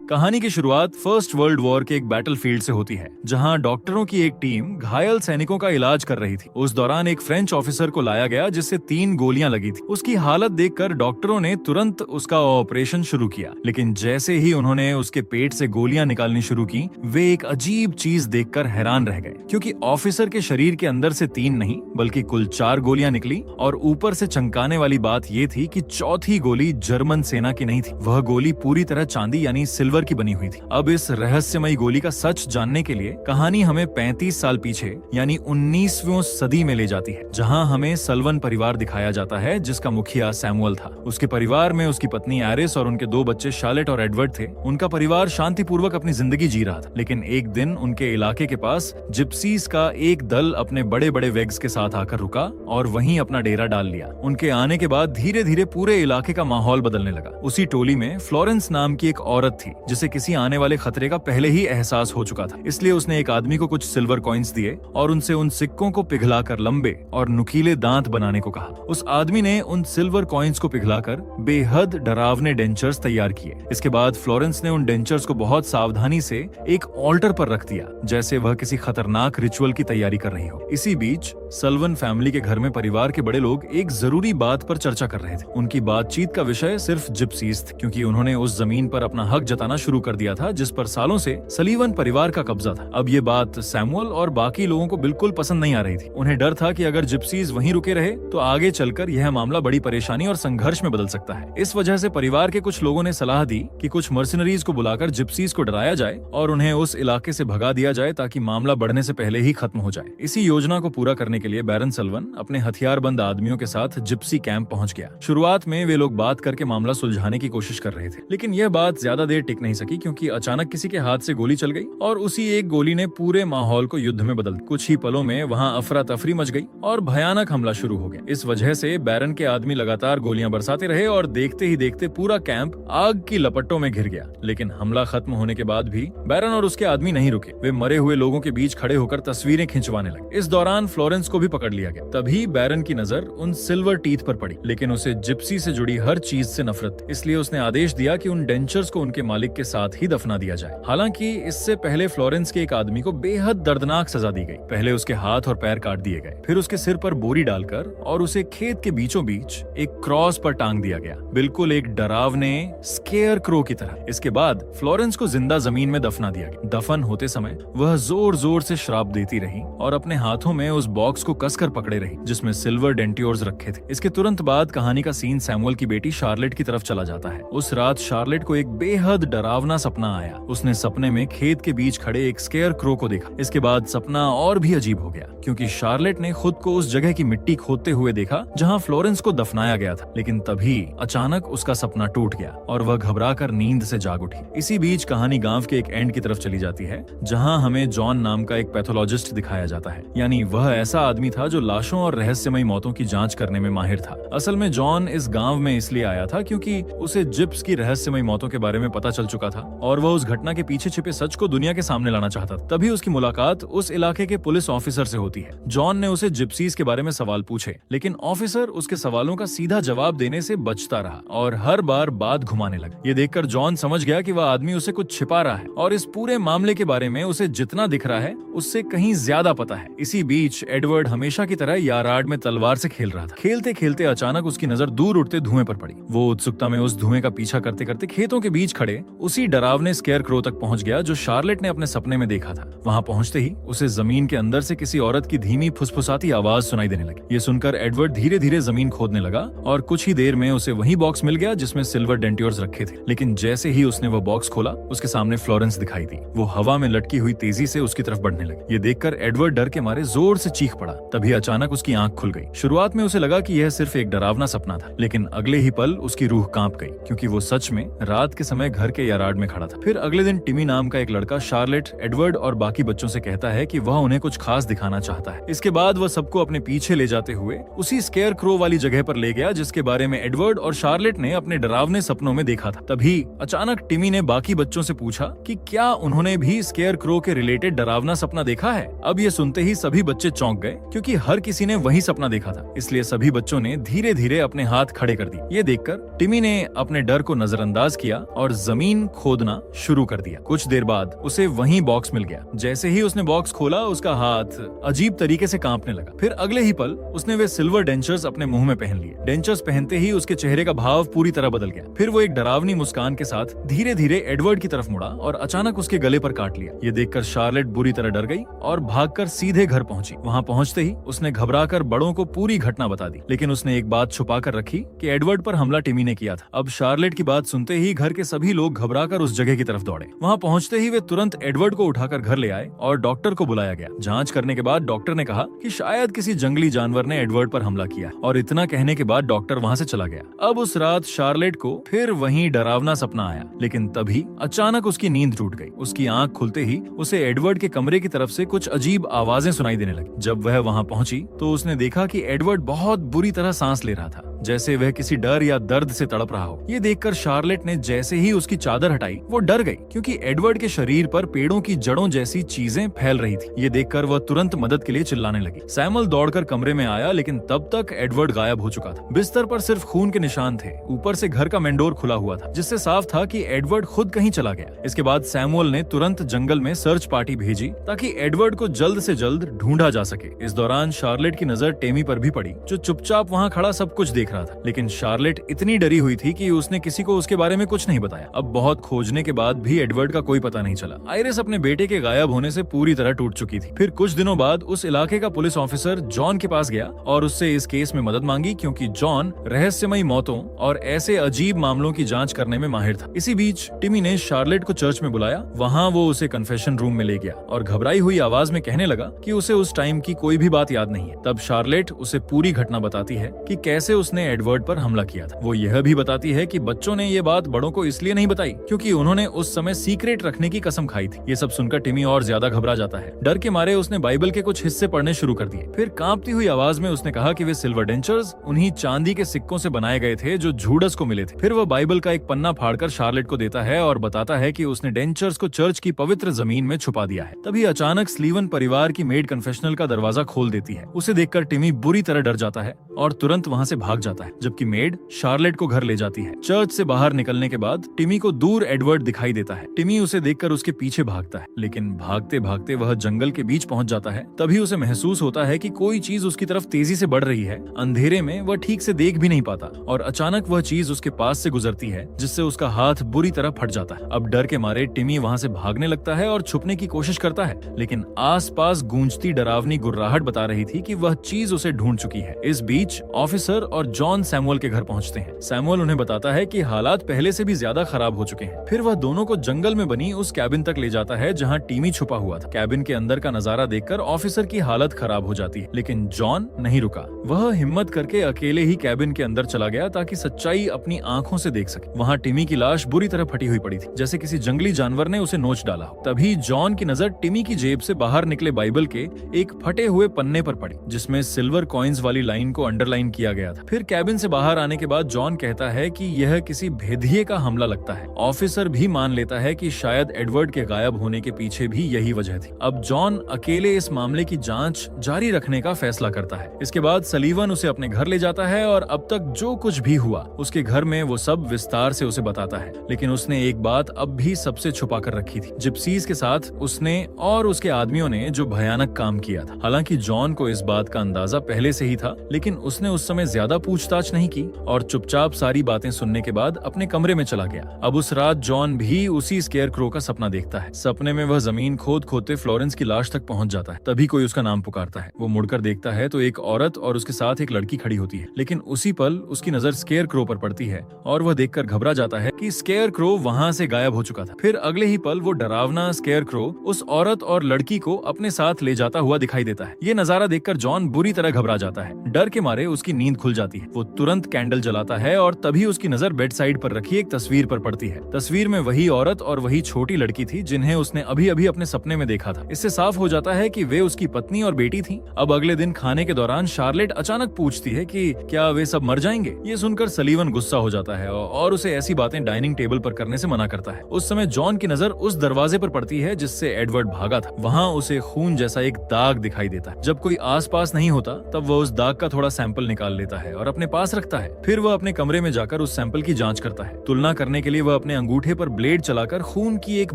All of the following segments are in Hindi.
कहानी की शुरुआत फर्स्ट वर्ल्ड वॉर के एक बैटलफील्ड से होती है, जहां डॉक्टरों की एक टीम घायल सैनिकों का इलाज कर रही थी। उस दौरान एक फ्रेंच ऑफिसर को लाया गया जिससे 3 गोलियां लगी थी। उसकी हालत देखकर डॉक्टरों ने तुरंत उसका ऑपरेशन शुरू किया, लेकिन जैसे ही उन्होंने उसके पेट से गोलियां निकालनी शुरू की, वे एक अजीब चीज देखकर हैरान रह गए, क्योंकि ऑफिसर के शरीर के अंदर से 3 नहीं बल्कि कुल 4 गोलियां निकली। और ऊपर से चमकाने वाली बात ये थी कि चौथी गोली जर्मन सेना की नहीं थी। वह गोली पूरी तरह चांदी यानी सिल्वर की बनी हुई थी। अब इस रहस्यमयी गोली का सच जानने के लिए कहानी हमें 35 साल पीछे यानी 19वीं सदी में ले जाती है, जहां हमें सल्वन परिवार दिखाया जाता है, जिसका मुखिया सैमुअल था। उसके परिवार में उसकी पत्नी एरिस और उनके 2 बच्चे शार्लेट और एडवर्ड थे। उनका परिवार शांतिपूर्वक अपनी जिंदगी जी रहा था, लेकिन एक दिन उनके इलाके के पास जिप्सीज का एक दल अपने बड़े बड़े वेग्स के साथ आकर रुका और वहीं अपना डेरा डाल लिया। उनके आने के बाद धीरे धीरे पूरे इलाके का माहौल बदलने लगा। उसी टोली में फ्लोरेंस नाम की एक औरत थी, जिसे किसी आने वाले खतरे का पहले ही एहसास हो चुका था। इसलिए उसने एक आदमी को कुछ सिल्वर कॉइन्स दिए और उनसे उन सिक्कों को पिघलाकर लंबे और नुकीले दांत बनाने को कहा। उस आदमी ने उन सिल्वर कॉइन्स को पिघलाकर बेहद डरावने डेंचर्स तैयार किए। इसके बाद फ्लोरेंस ने उन डेंचर्स को बहुत सावधानी से एक ऑल्टर पर रख दिया, जैसे वह किसी खतरनाक रिचुअल की तैयारी कर रही हो। इसी बीच सल्वन फैमिली के घर में परिवार के बड़े लोग एक जरूरी बात पर चर्चा कर रहे थे। उनकी बातचीत का विषय सिर्फ जिप्सीज थे, क्योंकि उन्होंने उस जमीन पर अपना हक जताना शुरू कर दिया था जिस पर सालों से सलीवन परिवार का कब्जा था। अब ये बात सैमुअल और बाकी लोगों को बिल्कुल पसंद नहीं आ रही थी। उन्हें डर था कि अगर जिप्सीज वहीं रुके रहे तो आगे चलकर यह मामला बड़ी परेशानी और संघर्ष में बदल सकता है। इस वजह से परिवार के कुछ लोगों ने सलाह दी कि कुछ मर्सिनरीज को बुलाकर जिप्सीज को डराया जाए और उन्हें उस इलाके से भगा दिया जाए, ताकि मामला बढ़ने से पहले ही खत्म हो जाए। इसी योजना को पूरा करने के लिए बैरन सल्वन अपने हथियारबंद आदमियों के साथ जिप्सी कैंप पहुंच गया। शुरुआत में वे लोग बात करके मामला सुलझाने की कोशिश कर रहे थे, लेकिन यह बात ज्यादा देर टिक नहीं सकी, क्योंकि अचानक किसी के हाथ से गोली चल गई और उसी एक गोली ने पूरे माहौल को युद्ध में बदल दिया। कुछ ही पलों में वहां अफरा तफरी मच गई और भयानक हमला शुरू हो गया। इस वजह से बैरन के आदमी लगातार गोलियां बरसाते रहे और देखते ही देखते पूरा कैंप आग की लपटों में घिर गया। लेकिन हमला खत्म होने के बाद भी बैरन और उसके आदमी नहीं रुके। वे मरे हुए लोगों के बीच खड़े होकर तस्वीरें खिंचवाने लगे। इस दौरान फ्लोरेंस को भी पकड़ लिया गया। तभी बैरन की नजर उन सिल्वर टीथ पर पड़ी, लेकिन उसे जिप्सी से जुड़ी हर चीज से नफरत थी। इसलिए उसने आदेश दिया कि उन डेंचर्स को उनके मालिक के साथ ही दफना दिया जाए। हालांकि इससे पहले फ्लोरेंस के एक आदमी को बेहद दर्दनाक सजा दी गई। पहले उसके हाथ और पैर काट दिए गए, फिर उसके सिर पर बोरी डालकर और उसे खेत के बीचों बीच एक क्रॉस पर टांग दिया गया, बिल्कुल एक डरावने स्केयर क्रो की तरह। इसके बाद फ्लोरेंस को जिंदा जमीन में दफना दिया गया। दफन होते समय वह जोर जोर से श्राप देती रही और अपने हाथों में उस बॉक्स को कसकर पकड़े रही जिसमें सिल्वर डेंट्योर्स रखे थे। इसके तुरंत बाद कहानी का सीन सैमुअल की बेटी शार्लेट की तरफ चला जाता है। उस रात शार्लेट को एक बेहद डरावना सपना आया। उसने सपने में खेत के बीच खड़े एक स्केयर क्रो को देखा। इसके बाद सपना और भी अजीब हो गया, क्योंकि शार्लेट ने खुद को उस जगह की मिट्टी खोदते हुए देखा जहां फ्लोरेंस को दफनाया गया था। लेकिन तभी अचानक उसका सपना टूट गया और वह घबराकर नींद से जाग उठी। इसी बीच कहानी गांव के एक एंड की तरफ चली जाती है, जहां हमें जॉन नाम का एक पैथोलॉजिस्ट दिखाया जाता है। यानी वह ऐसा आदमी था जो लाशों और रहस्यमयी मौतों की जांच करने में माहिर था। असल में जॉन इस गांव में इसलिए आया था क्योंकि उसे जिप्स की रहस्यमयी मौतों के बारे में पता चल चुका था और वह उस घटना के पीछे छिपे सच को दुनिया के सामने लाना चाहता था। तभी उसकी मुलाकात उस इलाके के पुलिस ऑफिसर से होती है। जॉन ने उसे जिप्सीज के बारे में सवाल पूछे, लेकिन ऑफिसर उसके सवालों का सीधा जवाब देने से बचता रहा और हर बार बात घुमाने लगा। ये देखकर जॉन समझ गया कि वह आदमी उसे कुछ छिपा रहा है और इस पूरे मामले के बारे में उसे जितना दिख रहा है उससे कहीं ज्यादा पता है। इसी बीच एडवर्ड हमेशा की तरह यार्ड में तलवार से खेल रहा था। खेलते खेलते अचानक उसकी नजर दूर उठते धुएं पर पड़ी। वो उत्सुकता में उस धुएं का पीछा करते करते खेतों के बीच खड़े उसी डरावने स्केयर क्रो तक पहुंच गया जो शार्लेट ने अपने सपने में देखा था। वहां पहुंचते ही उसे जमीन के अंदर से किसी औरत की धीमी फुसफुसाती आवाज सुनाई देने लगी। ये सुनकर एडवर्ड धीरे धीरे जमीन खोदने लगा और कुछ ही देर में उसे वही बॉक्स मिल गया जिसमें सिल्वर डेंट्योर्स रखे थे। लेकिन जैसे ही उसने वो बॉक्स खोला, उसके सामने फ्लोरेंस दिखाई दी। वो हवा में लटकी हुई तेजी से उसकी तरफ बढ़ने लगी। ये देखकर एडवर्ड डर के मारे जोर से चीख पड़ा। तभी अचानक उसकी आंख खुल गई। शुरुआत में उसे लगा कि यह सिर्फ एक डरावना सपना था, लेकिन अगले ही पल उसकी रूह कांप गई, क्योंकि वो सच में रात के समय घर के यार्ड में खड़ा था। फिर अगले दिन टिमी नाम का एक लड़का शार्लेट, एडवर्ड और बाकी बच्चों से कहता है कि वह उन्हें कुछ खास दिखाना चाहता है। इसके बाद वह सबको अपने पीछे ले जाते हुए उसी स्केयर क्रो वाली जगह पर ले गया जिसके बारे में एडवर्ड और शार्लेट ने अपने डरावने सपनों में देखा था। तभी अचानक टिमी ने बाकी बच्चों से पूछा कि क्या उन्होंने भी स्केयर क्रो के रिलेटेड डरावना सपना देखा है। अब ये सुनते ही सभी बच्चे चौंक गए, क्योंकि हर किसी ने वही सपना देखा था। इसलिए सभी बच्चों ने धीरे धीरे अपने हाथ खड़े कर दिए। ये देखकर टिमी ने अपने डर को नजरअंदाज किया और जमीन जमीन खोदना शुरू कर दिया। कुछ देर बाद उसे वहीं बॉक्स मिल गया। जैसे ही उसने बॉक्स खोला, उसका हाथ अजीब तरीके से कांपने लगा। फिर अगले ही पल उसने वे सिल्वर डेंचर्स अपने मुंह में पहन लिए। डेंचर्स पहनते ही उसके चेहरे का भाव पूरी तरह बदल गया। फिर वो एक डरावनी मुस्कान के साथ धीरे धीरे एडवर्ड की तरफ मुड़ा और अचानक उसके गले पर काट लिया। ये देखकर शार्लेट बुरी तरह डर गई और भागकर सीधे घर पहुंची। वहां पहुंचते ही उसने घबराकर बड़ों को पूरी घटना बता दी, लेकिन उसने एक बात छुपा कर रखी कि एडवर्ड पर हमला टिमी ने किया था। अब शार्लेट की बात सुनते ही घर के सभी लोग घबराकर उस जगह की तरफ दौड़े। वहां पहुंचते ही वे तुरंत एडवर्ड को उठाकर घर ले आए और डॉक्टर को बुलाया गया। जांच करने के बाद डॉक्टर ने कहा कि शायद किसी जंगली जानवर ने एडवर्ड पर हमला किया, और इतना कहने के बाद डॉक्टर वहां से चला गया। अब उस रात शार्लेट को फिर वहीं डरावना सपना आया, लेकिन तभी अचानक उसकी नींद टूट गई। उसकी आंख खुलते ही उसे एडवर्ड के कमरे की तरफ से कुछ अजीब आवाजें सुनाई देने लगी। जब वह वहां पहुंची तो उसने देखा कि एडवर्ड बहुत बुरी तरह सांस ले रहा था, जैसे वह किसी डर या दर्द से तड़प रहा हो। ये देखकर शार्लेट ने जैसे ही उसकी चादर हटाई, वो डर गई, क्योंकि एडवर्ड के शरीर पर पेड़ों की जड़ों जैसी चीजें फैल रही थी। ये देखकर वह तुरंत मदद के लिए चिल्लाने लगी। सैमुअल दौड़कर कमरे में आया, लेकिन तब तक एडवर्ड गायब हो चुका था। बिस्तर पर सिर्फ खून के निशान थे। ऊपर से घर का मेन डोर खुला हुआ था, जिससे साफ था कि एडवर्ड खुद कहीं चला गया। इसके बाद सैमुअल ने तुरंत जंगल में सर्च पार्टी भेजी ताकि एडवर्ड को जल्द से जल्द ढूंढा जा सके। इस दौरान शार्लेट की नजर टेमी पर भी पड़ी, जो चुपचाप वहां खड़ा सब कुछ देख रहा था। लेकिन शार्लेट इतनी डरी हुई थी कि उसने किसी को उसके बारे में कुछ नहीं बताया। अब बहुत खोजने के बाद भी एडवर्ड का कोई पता नहीं चला। आइरिस अपने बेटे के गायब होने से पूरी तरह टूट चुकी थी। फिर कुछ दिनों बाद उस इलाके का पुलिस ऑफिसर जॉन के पास गया और उससे इस केस में मदद मांगी, क्योंकि जॉन रहस्यमयी मौतों और ऐसे अजीब मामलों की जांच करने में माहिर था। इसी बीच टिमी ने शार्लेट को चर्च में बुलाया। वहां वो उसे कन्फेशन रूम में ले गया और घबराई हुई आवाज में कहने लगा कि उसे उस टाइम की कोई भी बात याद नहीं है। तब शार्लेट उसे पूरी घटना बताती है कि कैसे उसने एडवर्ड पर हमला किया था। वो यह भी बताती है कि बच्चों ने ये बात बड़ों को इसलिए नहीं बताई क्योंकि उन्होंने उस समय सीक्रेट रखने की कसम खाई थी। ये सब सुनकर टिमी और ज्यादा घबरा जाता है। डर के मारे उसने बाइबल के कुछ हिस्से पढ़ने शुरू कर दिए। फिर कांपती हुई आवाज में उसने कहा कि वे सिल्वर डेंचर्स उन्हीं चांदी के सिक्कों से बनाए गए थे जो जूडस को मिले थे। फिर वह बाइबल का एक पन्ना फाड़कर शार्लेट को देता है और बताता है कि उसने डेंचर्स को चर्च की पवित्र जमीन में छुपा दिया है। तभी अचानक स्लीवन परिवार की मेड कन्फेशनल का दरवाजा खोल देती है। उसे देखकर टिमी बुरी तरह डर जाता है और तुरंत वहां से भाग जाता है, जबकि मेड शार्लेट को घर ले जाती है। चर्च से बाहर निकलने के बाद टिमी को दूर एडवर्ड दिखाई देता है। टिमी उसे देखकर उसके पीछे भागता है, लेकिन भागते भागते वह जंगल के बीच पहुंच जाता है। तभी उसे महसूस होता है कि कोई चीज उसकी तरफ तेजी से बढ़ रही है। अंधेरे में वह ठीक से देख भी नहीं पाता और अचानक वह चीज उसके पास से गुजरती है, जिससे उसका हाथ बुरी तरह फट जाता है। अब डर के मारे टिमी वहां से भागने लगता है और छुपने की कोशिश करता है, लेकिन आसपास गूंजती डरावनी गुर्राहट बता रही थी कि वह चीज उसे ढूंढ चुकी है। इस बीच ऑफिसर और जॉन सैमुअल के घर पहुंचते हैं। सैमुअल उन्हें बताता है कि हालात पहले से भी ज्यादा खराब हो चुके हैं। फिर वह दोनों को जंगल में बनी उस कैबिन तक ले जाता है जहां टिमी छुपा हुआ था। कैबिन के अंदर का नजारा देखकर ऑफिसर की हालत खराब हो जाती है, लेकिन जॉन नहीं रुका। वह हिम्मत करके अकेले ही कैबिन के अंदर चला गया ताकि सच्चाई अपनी आंखों से देख सके। वहां टिमी की लाश बुरी तरह फटी हुई पड़ी थी, जैसे किसी जंगली जानवर ने उसे नोच डाला हो। तभी जॉन की नजर टिमी की जेब से बाहर निकले बाइबल के एक फटे हुए पन्ने पर पड़ी, जिसमें सिल्वर कॉइन्स वाली लाइन को अंडरलाइन किया गया था। फिर कैबिन से बाहर आने के बाद जॉन कहता है कि यह किसी भेदिये का हमला लगता है। ऑफिसर भी मान लेता है कि शायद एडवर्ड के गायब होने के पीछे भी यही वजह थी। अब जॉन अकेले इस मामले की जांच जारी रखने का फैसला करता है। इसके बाद सलीवन उसे अपने घर ले जाता है और अब तक जो कुछ भी हुआ उसके घर में वो सब विस्तार से उसे बताता है। लेकिन उसने एक बात अब भी सबसे छुपा कर रखी थी, जिप्सीज के साथ उसने और उसके आदमियों ने जो भयानक काम किया था। हालांकि जॉन को इस बात का अंदाजा पहले से ही था, लेकिन उसने उस समय ज्यादा पूछताछ नहीं की और चुपचाप सारी बातें सुनने के बाद अपने कमरे में चला गया। अब उस रात जॉन भी उसी स्केयरक्रो का सपना देखता है। सपने में वह जमीन खोद खोदते फ्लोरेंस की लाश तक पहुंच जाता है। तभी कोई उसका नाम पुकारता है। वो मुड़कर देखता है तो एक औरत और उसके साथ एक लड़की खड़ी होती है, लेकिन उसी पल उसकी नजर स्केयरक्रो पर पड़ती है और वह देखकर घबरा जाता है कि स्केयरक्रो वहां से गायब हो चुका था। फिर अगले ही पल वो डरावना स्केयरक्रो उस औरत और लड़की को अपने साथ ले जाता हुआ दिखाई देता है। ये नजारा देखकर जॉन बुरी तरह घबरा जाता है। डर के मारे उसकी नींद खुल जाती है। वो तुरंत कैंडल जलाता है और तभी उसकी नजर बेड साइड पर रखी एक तस्वीर पर पड़ती है। तस्वीर में वही औरत और वही छोटी लड़की थी जिन्हें उसने अभी अभी अपने सपने में देखा था। इससे साफ हो जाता है कि वे उसकी पत्नी और बेटी थी। अब अगले दिन खाने के दौरान शार्लेट अचानक पूछती है कि क्या वे सब मर जाएंगे। ये सुनकर सलीवन गुस्सा हो जाता है और उसे ऐसी बातें डाइनिंग टेबल पर करने से मना करता है। उस समय जॉन की नजर उस दरवाजे पर पड़ती है जिससे एडवर्ड भागा था। वहाँ उसे खून जैसा एक दाग दिखाई देता है। जब कोई आसपास नहीं होता तब वह उस दाग का थोड़ा सैंपल निकाल लेता है और अपने अपने पास रखता है। फिर वह अपने कमरे में जाकर उस सैंपल की जांच करता है। तुलना करने के लिए वह अपने अंगूठे पर ब्लेड चलाकर खून की एक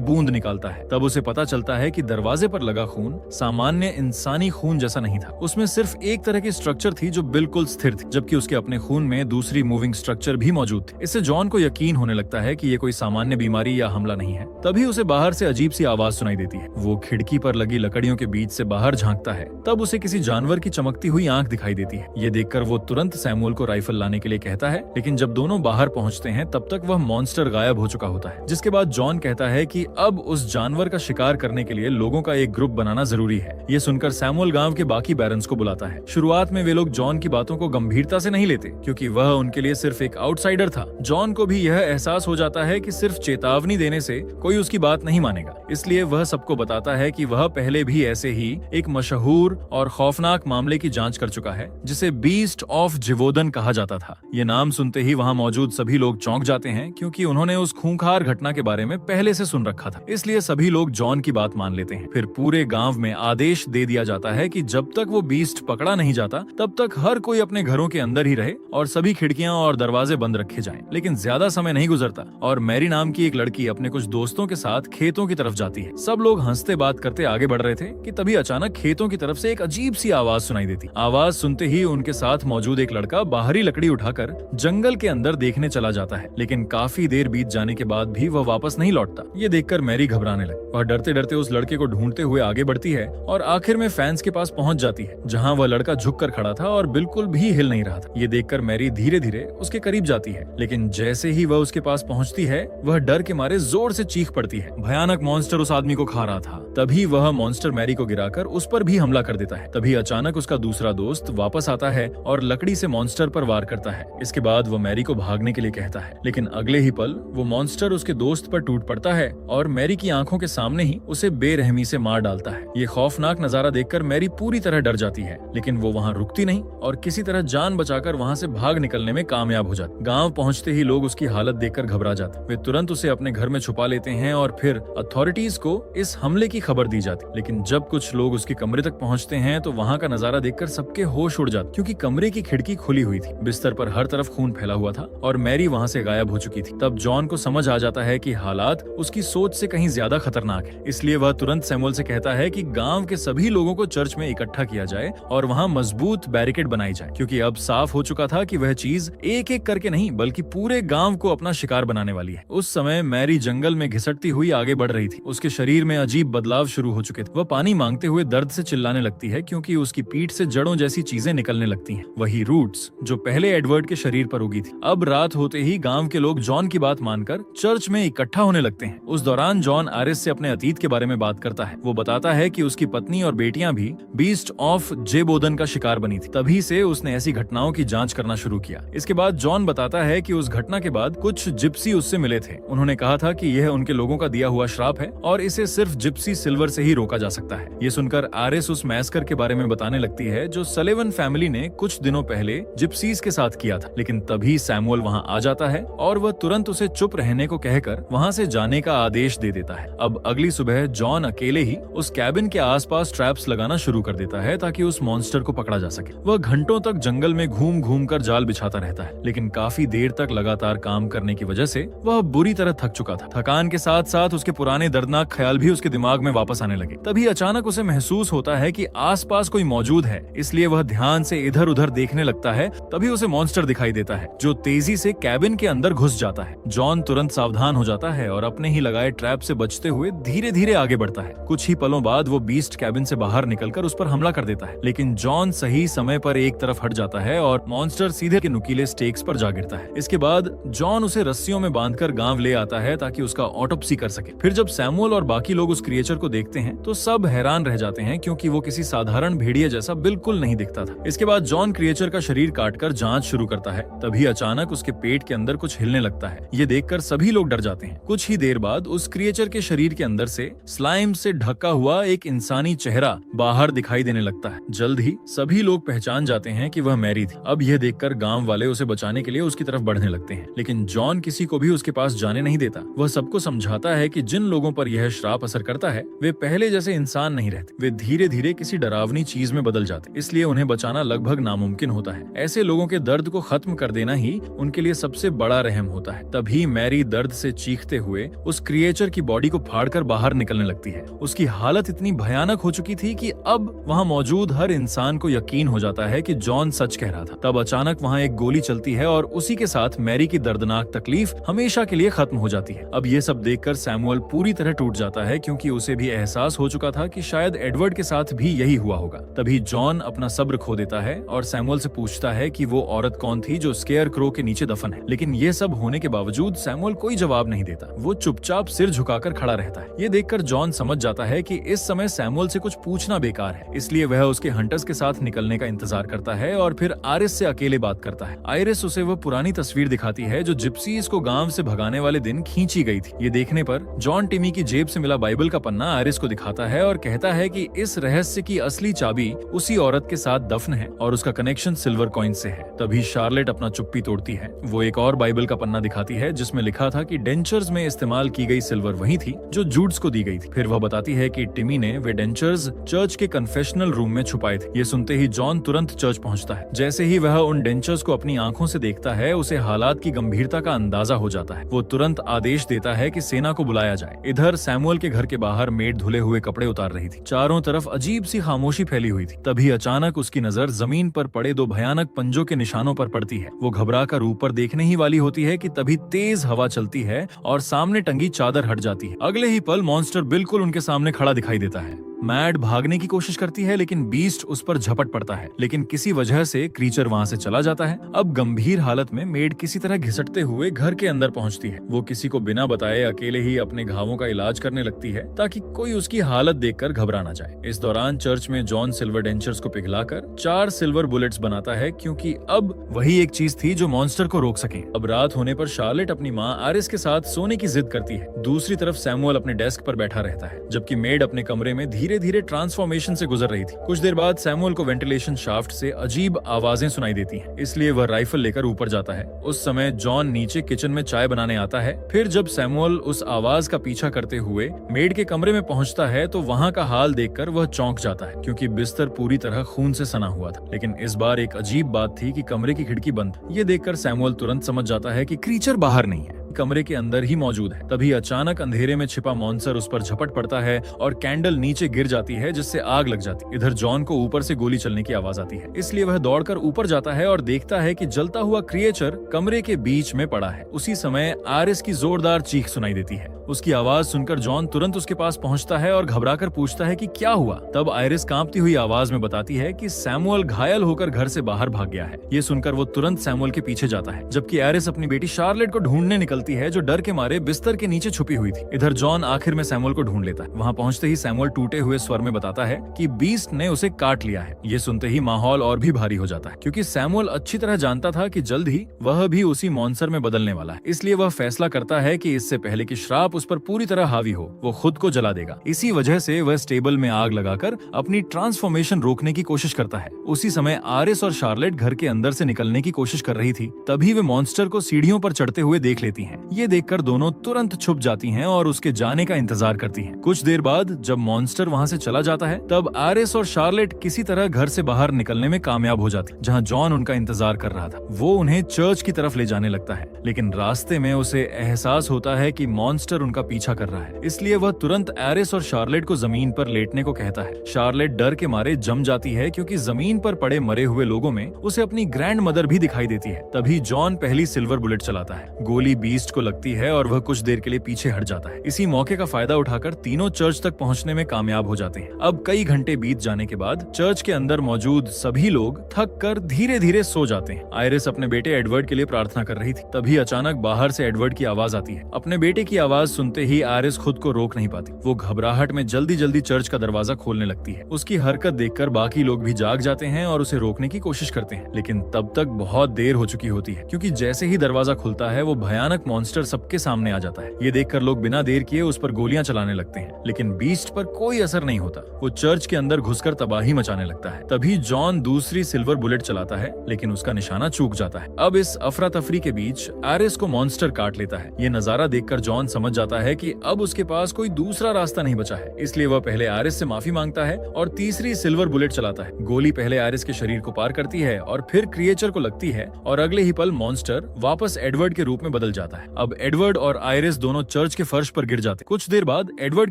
बूंद निकालता है। तब उसे पता चलता है कि दरवाजे पर लगा खून सामान्य इंसानी खून जैसा नहीं था। उसमें सिर्फ एक तरह की स्ट्रक्चर थी जो बिल्कुल स्थिर थी, जबकि उसके अपने खून में दूसरी मूविंग स्ट्रक्चर भी मौजूद थी। इससे जॉन को यकीन होने लगता है कि ये कोई सामान्य बीमारी या हमला नहीं है। तभी उसे बाहर से अजीब सी आवाज सुनाई देती है। वो खिड़की पर लगी लकड़ियों के बीच से बाहर झांकता है। तब उसे किसी जानवर की चमकती हुई आंख दिखाई देती है। ये देखकर वो तुरंत सैमुअल को राइफल लाने के लिए कहता है, लेकिन जब दोनों बाहर पहुंचते हैं तब तक वह मॉन्स्टर गायब हो चुका होता है। जिसके बाद जॉन कहता है कि अब उस जानवर का शिकार करने के लिए लोगों का एक ग्रुप बनाना जरूरी है। ये सुनकर सैमुअल गांव के बाकी बैरन्स को बुलाता है। शुरुआत में वे लोग जॉन की बातों को गंभीरता से नहीं लेते, क्योंकि वह उनके लिए सिर्फ एक आउटसाइडर था। जॉन को भी यह एहसास हो जाता है कि सिर्फ चेतावनी देने से कोई उसकी बात नहीं मानेगा, इसलिए वह सबको बताता है कि वह पहले भी ऐसे ही एक मशहूर और खौफनाक मामले की जांच कर चुका है, जिसे बीस्ट ऑफ जिवोदन कहा जाता था। ये नाम सुनते ही वहां मौजूद सभी लोग चौंक जाते हैं, क्योंकि उन्होंने उस खूंखार घटना के बारे में पहले से सुन रखा था। इसलिए सभी लोग जॉन की बात मान लेते हैं। फिर पूरे गांव में आदेश दे दिया जाता है कि जब तक वो बीस्ट पकड़ा नहीं जाता तब तक हर कोई अपने घरों के अंदर ही रहे और सभी खिड़कियां और दरवाजे बंद रखे जाएं। लेकिन ज्यादा समय नहीं गुजरता और मैरी नाम की एक लड़की अपने कुछ दोस्तों के साथ खेतों की तरफ जाती है। सब लोग हंसते बात करते आगे बढ़ रहे थे कि तभी अचानक खेतों की तरफ से एक अजीब सी आवाज सुनाई देती। आवाज सुनते ही उनके साथ मौजूद एक लड़का बाहरी लकड़ी उठाकर जंगल के अंदर देखने चला जाता है, लेकिन काफी देर बीत जाने के बाद भी वह वापस नहीं लौटता। ये देखकर मैरी घबराने लगी। वह डरते डरते उस लड़के को ढूंढते हुए आगे बढ़ती है और आखिर में फैंस के पास पहुंच जाती है, जहां वह लड़का झुककर खड़ा था और बिल्कुल भी हिल नहीं रहा था। ये देखकर मैरी धीरे धीरे उसके करीब जाती है, लेकिन जैसे ही वह उसके पास पहुंचती है वह डर के मारे जोर से चीख पड़ती है। भयानक मॉन्स्टर उस आदमी को खा रहा था। तभी वह मॉन्स्टर मैरी को गिराकर उस पर भी हमला कर देता है। तभी अचानक उसका दूसरा दोस्त वापस आता है और लकड़ी से मॉन्स्टर पर वार करता है। इसके बाद वो मैरी को भागने के लिए कहता है, लेकिन अगले ही पल वो मॉन्स्टर उसके दोस्त पर टूट पड़ता है और मैरी की आंखों के सामने ही उसे बेरहमी से मार डालता है। ये खौफनाक नजारा देखकर मैरी पूरी तरह डर जाती है, लेकिन वो वहाँ रुकती नहीं और किसी तरह जान बचाकर वहाँ से भाग निकलने में कामयाब हो जाती। गांव पहुँचते ही लोग उसकी हालत देखकर घबरा जाते। वे तुरंत उसे अपने घर में छुपा लेते हैं और फिर अथॉरिटीज को इस हमले की खबर दी जाती। लेकिन जब कुछ लोग उसके कमरे तक पहुँचते हैं तो वहाँ का नजारा देखकर सबके होश उड़ जाते, क्योंकि कमरे की खिड़की खुली हुई थी। बिस्तर पर हर तरफ खून फैला हुआ था और मैरी वहाँ से गायब हो चुकी थी। तब जॉन को समझ आ जाता है कि हालात उसकी सोच से कहीं ज्यादा खतरनाक है। इसलिए वह तुरंत सैमुअल से कहता है कि गांव के सभी लोगों को चर्च में इकट्ठा किया जाए और वहाँ मजबूत बैरिकेड बनाई जाए, क्योंकि अब साफ हो चुका था कि वह चीज एक एक करके नहीं बल्कि पूरे गांव को अपना शिकार बनाने वाली है। उस समय मैरी जंगल में घिसटती हुई आगे बढ़ रही थी। उसके शरीर में अजीब बदलाव शुरू हो चुके थे। वह पानी मांगते हुए दर्द से चिल्लाने लगती है, क्योंकि उसकी पीठ से जड़ों जैसी चीजें निकलने लगती हैं। वही रूट्स जो पहले एडवर्ड के शरीर पर उगी थी। अब रात होते ही गांव के लोग जॉन की बात मानकर चर्च में इकट्ठा होने लगते हैं। उस दौरान जॉन आरिस से अपने अतीत के बारे में बात करता है। वो बताता है कि उसकी पत्नी और बेटियां भी बीस्ट ऑफ जेबोदन का शिकार बनी थी। तभी से उसने ऐसी घटनाओं की जांच करना शुरू किया। इसके बाद जॉन बताता है कि उस घटना के बाद कुछ जिप्सी उससे मिले थे। उन्होंने कहा था कि यह उनके लोगों का दिया हुआ श्राप है और इसे सिर्फ जिप्सी सिल्वर से ही रोका जा सकता है। ये सुनकर आरिस उस मैस्कर के बारे में बताने लगती है जो सलेवन फैमिली ने कुछ दिनों पहले जिप्सीज के साथ किया था। लेकिन तभी सैमुअल वहां आ जाता है और वह तुरंत उसे चुप रहने को कहकर वहां से जाने का आदेश दे देता है। अब अगली सुबह जॉन अकेले ही उस कैबिन के आसपास ट्रैप्स लगाना शुरू कर देता है ताकि उस मॉन्स्टर को पकड़ा जा सके। वह घंटों तक जंगल में घूम घूम कर जाल बिछाता रहता है, लेकिन काफी देर तक लगातार काम करने की वजह से वह बुरी तरह थक चुका था। थकान के साथ साथ उसके पुराने दर्दनाक ख्याल भी उसके दिमाग में वापस आने लगे। तभी अचानक उसे महसूस होता है कि आसपास कोई मौजूद है, इसलिए वह ध्यान से इधर उधर देखने लगता है। तभी उसे मॉन्स्टर दिखाई देता है जो तेजी से कैबिन के अंदर घुस जाता है। जॉन तुरंत सावधान हो जाता है और अपने ही लगाए ट्रैप से बचते हुए धीरे धीरे आगे बढ़ता है। कुछ ही पलों बाद वो बीस्ट कैबिन से बाहर निकलकर उस पर हमला कर देता है, लेकिन जॉन सही समय पर एक तरफ हट जाता है और मॉन्स्टर सीधे के नुकीले स्टेक्स पर जा गिरता है। इसके बाद जॉन उसे रस्सियों में बांधकर गांव ले आता है ताकि उसका ऑटोप्सी कर सके। फिर जब सैमुअल और बाकी लोग उस क्रिएचर को देखते हैं तो सब हैरान रह जाते हैं, क्योंकि वो किसी साधारण भेड़िया जैसा बिल्कुल नहीं दिखता था। इसके बाद जॉन क्रिएचर का शरीर काटकर जांच शुरू करता है। तभी अचानक उसके पेट के अंदर कुछ हिलने लगता है। ये देखकर सभी लोग डर जाते हैं। कुछ ही देर बाद उस क्रिएचर के शरीर के अंदर से स्लाइम से ढका हुआ एक इंसानी चेहरा बाहर दिखाई देने लगता है। जल्द ही सभी लोग पहचान जाते हैं कि वह मैरी थी। अब यह देखकर गांव वाले उसे बचाने के लिए उसकी तरफ बढ़ने लगते हैं, लेकिन जॉन किसी को भी उसके पास जाने नहीं देता। वह सबको समझाता है कि जिन लोगों पर यह श्राप असर करता है वे पहले जैसे इंसान नहीं रहते। वे धीरे धीरे किसी डरावनी चीज में बदल जाते, इसलिए उन्हें बचाना लगभग नामुमकिन होता है। ऐसे लोगों के दर्द को खत्म कर देना ही उनके लिए सबसे बड़ा रहम होता है। तभी मैरी दर्द से चीखते हुए उस क्रिएचर की बॉडी को फाड़कर बाहर निकलने लगती है। उसकी हालत इतनी भयानक हो चुकी थी कि अब वहाँ मौजूद हर इंसान को यकीन हो जाता है कि जॉन सच कह रहा था। तब अचानक वहाँ एक गोली चलती है और उसी के साथ मैरी की दर्दनाक तकलीफ हमेशा के लिए खत्म हो जाती है। अब ये सब देखकर सैमुअल पूरी तरह टूट जाता है, क्योंकि उसे भी एहसास हो चुका था कि शायद एडवर्ड के साथ भी यही हुआ होगा। तभी जॉन अपना सब्र खो देता है और सैमुअल से पूछता है कि वो औरत कौन थी जो स्केयर क्रो के नीचे दफन है। लेकिन ये सब होने के बावजूद सैमुअल कोई जवाब नहीं देता। वो चुपचाप सिर झुकाकर खड़ा रहता है। ये देखकर जॉन समझ जाता है कि इस समय सैमुअल से कुछ पूछना बेकार है, इसलिए वह उसके हंटर्स के साथ निकलने का इंतजार करता है और फिर आयरिस से अकेले बात करता है। आयरिस उसे वह पुरानी तस्वीर दिखाती है जो जिप्सीज को गांव से भगाने वाले दिन खींची गई थी। ये देखने पर जॉन टिमी की जेब से मिला बाइबल का पन्ना आयरिस को दिखाता है और कहता है कि इस रहस्य की असली चाबी उसी औरत के साथ दफन है और उसका कनेक्शन सिल्वर कॉइन से है। तभी शार्लेट अपना चुप्पी तोड़ती है। वो एक और बाइबल का पन्ना दिखाती है जिसमें लिखा था कि डेंचर्स में इस्तेमाल की गई सिल्वर वही थी जो जूड्स को दी गई थी। फिर वह बताती है कि टिमी ने वे डेंचर्स चर्च के कन्फेशनल रूम में छुपाए थे। ये सुनते ही जॉन तुरंत चर्च पहुंचता है। जैसे ही वह उन डेंचर्स को अपनी आंखों से देखता है, उसे हालात की गंभीरता का अंदाजा हो जाता है। वो तुरंत आदेश देता है कि सेना को बुलाया जाए। इधर सैमुअल के घर के बाहर मेड धुले हुए कपड़े उतार रही थी। चारों तरफ अजीब सी खामोशी फैली हुई थी। तभी अचानक उसकी नजर जमीन पर पड़े दो भयानक पंजों के निशानों पर पड़ती है। वो घबरा कर ऊपर देखने ही वाली होती है कि तभी तेज हवा चलती है और सामने टंगी चादर हट जाती है। अगले ही पल मॉन्स्टर बिल्कुल उनके सामने खड़ा दिखाई देता है। मैड भागने की कोशिश करती है लेकिन बीस्ट उस पर झपट पड़ता है, लेकिन किसी वजह से क्रीचर वहां से चला जाता है। अब गंभीर हालत में मेड किसी तरह घिसटते हुए घर के अंदर पहुंचती है। वो किसी को बिना बताए अकेले ही अपने घावों का इलाज करने लगती है ताकि कोई उसकी हालत देखकर घबरा ना जाए। इस दौरान चर्च में जॉन सिल्वर डेंचर्स को पिघलाकर 4 सिल्वर बुलेट्स बनाता है, क्योंकि अब वही एक चीज थी जो मॉन्स्टर को रोक सके। अब रात होने पर शार्लेट अपनी माँ आरिस के साथ सोने की जिद करती है। दूसरी तरफ सैमुअल अपने डेस्क पर बैठा रहता है, जबकि मेड अपने कमरे में धीरे धीरे ट्रांसफॉर्मेशन से गुजर रही थी। कुछ देर बाद सैमुअल को वेंटिलेशन शाफ्ट से अजीब आवाजें सुनाई देती हैं, इसलिए वह राइफल लेकर ऊपर जाता है। उस समय जॉन नीचे किचन में चाय बनाने आता है। फिर जब सैमुअल उस आवाज का पीछा करते हुए मेड के कमरे में पहुंचता है तो वहां का हाल देखकर वह चौंक जाता है, क्योंकि बिस्तर पूरी तरह खून से सना हुआ था। लेकिन इस बार एक अजीब बात थी कि कमरे की खिड़की बंद। ये देखकर सैमुअल तुरंत समझ जाता है कि क्रीचर बाहर नहीं है, कमरे के अंदर ही मौजूद है। तभी अचानक अंधेरे में छिपा मॉन्स्टर उस पर झपट पड़ता है और कैंडल नीचे गिर जाती है, जिससे आग लग जाती। इधर जॉन को ऊपर से गोली चलने की आवाज आती है, इसलिए वह दौड़कर ऊपर जाता है और देखता है कि जलता हुआ क्रिएचर कमरे के बीच में पड़ा है। उसी समय आरिस की जोरदार चीख सुनाई देती है। उसकी आवाज सुनकर जॉन तुरंत उसके पास पहुंचता है और घबराकर पूछता है कि क्या हुआ। तब आइरिस कांपती हुई आवाज में बताती है कि सैमुअल घायल होकर घर से बाहर भाग गया है। ये सुनकर वो तुरंत सैमुअल के पीछे जाता है, जबकि आइरिस अपनी बेटी शार्लेट को ढूंढने निकलती है, जो डर के मारे बिस्तर के नीचे छुपी हुई थी। इधर जॉन आखिर में सैमुअल को ढूंढ लेता है। वहाँ पहुंचते ही सैमुअल टूटे हुए स्वर में बताता है कि बीस्ट ने उसे काट लिया है। ये सुनते ही माहौल और भी भारी हो जाता है, क्योंकि सैमुअल अच्छी तरह जानता था कि जल्द ही वह भी उसी मॉन्स्टर में बदलने वाला है। इसलिए वह फैसला करता है कि इससे पहले कि श्राप उस पर पूरी तरह हावी हो, वो खुद को जला देगा। इसी वजह से वह स्टेबल में आग लगाकर अपनी ट्रांसफॉर्मेशन रोकने की कोशिश करता है। उसी समय आरिस और शार्लेट घर के अंदर से निकलने की कोशिश कर रही थी। तभी वे मॉन्स्टर को सीढ़ियों पर चढ़ते हुए देख लेती हैं। ये देखकर दोनों तुरंत छुप जाती हैं और उसके जाने का इंतजार करती हैं। कुछ देर बाद जब मॉन्स्टर वहां से चला जाता है, तब आरिस और शार्लेट किसी तरह घर से बाहर निकलने में कामयाब हो जाती, जहां जॉन उनका इंतजार कर रहा था। वो उन्हें चर्च की तरफ ले जाने लगता है, लेकिन रास्ते में उसे एहसास होता है कि मॉन्स्टर उनका पीछा कर रहा है। इसलिए वह तुरंत आरिस और शार्लेट को जमीन पर लेटने को कहता है। शार्लेट डर के मारे जम जाती है, क्योंकि जमीन पर पड़े मरे हुए लोगों में उसे अपनी ग्रैंड मदर भी दिखाई देती है। तभी जॉन पहली सिल्वर बुलेट चलाता है। गोली बीस्ट को लगती है और वह कुछ देर के लिए पीछे हट जाता है। इसी मौके का फायदा उठाकर तीनों चर्च तक पहुंचने में कामयाब हो जाते हैं। अब कई घंटे बीत जाने के बाद चर्च के अंदर मौजूद सभी लोग थक कर धीरे धीरे सो जाते हैं। आइरिस अपने बेटे एडवर्ड के लिए प्रार्थना कर रही थी। तभी अचानक बाहर से एडवर्ड की आवाज आती है। अपने बेटे की आवाज सुनते ही आइरिस खुद को रोक नहीं पाती। वो घबराहट में जल्दी जल्दी चर्च का दरवाजा खोलने लगती है। उसकी हरकत देखकर बाकी लोग भी जाग जाते हैं और उसे रोकने की कोशिश करते हैं, लेकिन तब तक बहुत देर हो चुकी होती है, क्योंकि जैसे ही दरवाजा खुलता है वो भयानक मॉन्स्टर सबके सामने आ जाता है। ये देखकर लोग बिना देर किए उस पर गोलियां चलाने लगते हैं, लेकिन बीस्ट पर कोई असर नहीं होता। वो चर्च के अंदर घुसकर तबाही मचाने लगता है। तभी जॉन दूसरी सिल्वर बुलेट चलाता है, लेकिन उसका निशाना चूक जाता है। अब इस अफरा तफरी के बीच आरिस को मॉन्स्टर काट लेता है। ये नजारा देखकर जॉन समझ जाता है कि अब उसके पास कोई दूसरा रास्ता नहीं बचा है, इसलिए वह पहले आरिस से माफी मांगता है और तीसरी सिल्वर बुलेट चलाता है। गोली पहले आरिस के शरीर को पार करती है और फिर क्रिएचर को लगती है और अगले ही पल मॉन्स्टर वापस एडवर्ड के रूप में बदल जाता है। अब एडवर्ड और आइरिस दोनों चर्च के फर्श पर गिर जाते। कुछ देर बाद एडवर्ड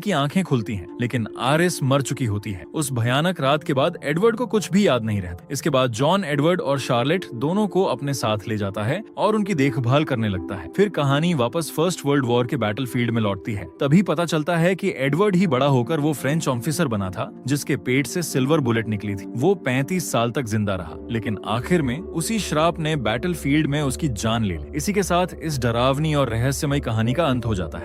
की आंखें खुलती हैं, लेकिन आइरिस मर चुकी होती है। उस भयानक रात के बाद एडवर्ड को कुछ भी याद नहीं रहता। इसके बाद जॉन एडवर्ड और शार्लेट दोनों को अपने साथ ले जाता है और उनकी देखभाल करने लगता है। फिर कहानी वापस फर्स्ट वर्ल्ड वॉर के बैटलफील्ड में लौटती है। तभी पता चलता है कि एडवर्ड ही बड़ा होकर वो फ्रेंच ऑफिसर बना था जिसके पेट से सिल्वर बुलेट निकली थी। वो 35 साल तक जिंदा रहा, लेकिन आखिर में उसी श्राप ने बैटलफील्ड में उसकी जान ले ली। इसी के साथ इस डरावनी और रहस्यमय कहानी का अंत हो जाता है।